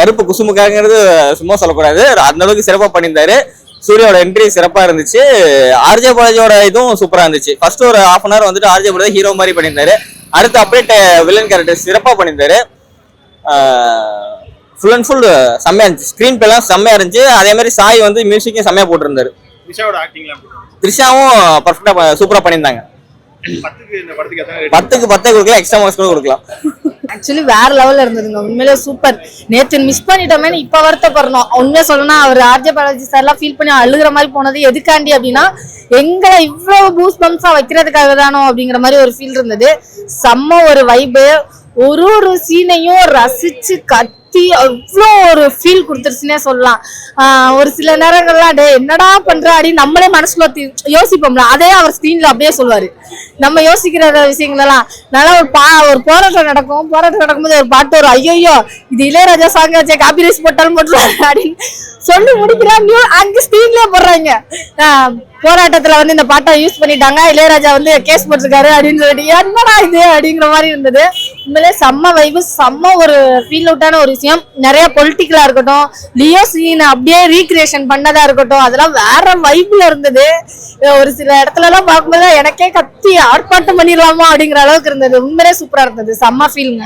கருப்பு குசுமுக்காங்கிறது சும்மா சொல்லக்கூடாது, அந்த அளவுக்கு சிறப்பா பண்ணியிருந்தாரு. சூர்யாவோட என்ட்ரி சிறப்பா இருந்துச்சு. ஆர்ஜே பாலாஜியோட இதுவும் சூப்பரா இருந்துச்சு. ஃபர்ஸ்ட் ஒரு ஹாஃப் அன் ஹவர் வந்துட்டு ஆர்ஜே பாலாஜி ஹீரோ மாதிரி பண்ணியிருந்தாரு. அடுத்து அப்படியே வில்லன் கேரக்டர் சிறப்பா பண்ணியிருந்தாரு. ஃபுல் அண்ட் ஃபுல் செம்மையா இருந்துச்சு. ஸ்கிரீன் பிளேலாம் செம்மையா இருந்துச்சு. அதே மாதிரி சாய் வந்து மியூசிக்கும் செம்மையா போட்டிருந்தாரு. த்ரிஷாவும் பர்ஃபெக்டா சூப்பரா பண்ணியிருந்தாங்க. 10க்கு 10 கொடுக்கலாம், எக்ஸ்ட்ரா மார்க்ஸ் கூட கொடுக்கலாம். ஆக்சுவலி வேற லெவல்ல இருந்ததுங்க, உண்மையிலே சூப்பர். நேத்து மிஸ் பண்ணிட்டோமே இப்ப வருத்தப்படுறோம். உண்மையா சொல்லணும்னா அவர் ஆர்ஜே பாலாஜி சார்லாம் ஃபீல் பண்ணி அழுகுற மாதிரி போனது எதுக்காண்டி அப்படின்னா எங்களை இவ்வளவு பூஸ் பம்ப்ஸா வைக்கிறதுக்காக தானோ அப்படிங்கிற மாதிரி ஒரு ஃபீல் இருந்தது. செம்ம ஒரு வைபு, ஒரு சீனையும் ரசிச்சு கத்தி அவ்வளோ ஒரு ஃபீல் கொடுத்துருச்சுன்னே சொல்லலாம். ஒரு சில நேரங்கள்லாம் டே என்னடா பண்ற அப்படின்னு நம்மளே மனசுல யோசிப்போம்ல, அதே அவர் ஸ்கிரீன்ல அப்படியே சொல்லுவாரு. நம்ம யோசிக்கிற விஷயங்களெல்லாம் நல்லா ஒரு போராட்டம் நடக்கும்போது ஒரு பாட்டு ஒரு ஐயோ இது இளையராஜா சாங் ஆச்சே, காப்பி ரைஸ் போட்டாலும் போட்டுருவாங்க அப்படின்னு சொல்லி முடிக்கிறாங்க. அங்க ஸ்கிரீன்லயே போடுறாங்க போராட்டத்துல வந்து இந்த பாட்டை யூஸ் பண்ணிட்டாங்க, இளையராஜா வந்து கேஸ் போட்டிருக்காரு அப்படின்னு சொல்லிட்டு என்னடா இது அப்படிங்கிற மாதிரி இருந்தது. உண்மையிலே செம்ம வைபு, செம்ம ஒரு ஃபீல் அவுட்டான ஒரு விஷயம். நிறைய பொலிட்டிக்கலா இருக்கட்டும், லியோ சீன் அப்படியே ரீக்ரியேஷன் பண்ணதா இருக்கட்டும், அதெல்லாம் வேற வைப்ல இருந்தது. ஒரு சில இடத்துல எல்லாம் பார்க்கும்போது எனக்கே கத்தி ஆர்ப்பாட்டம் பண்ணிடலாமா அப்படிங்கிற அளவுக்கு இருந்தது. உண்மையிலே சூப்பரா இருந்தது, செம்ம ஃபீலுங்க.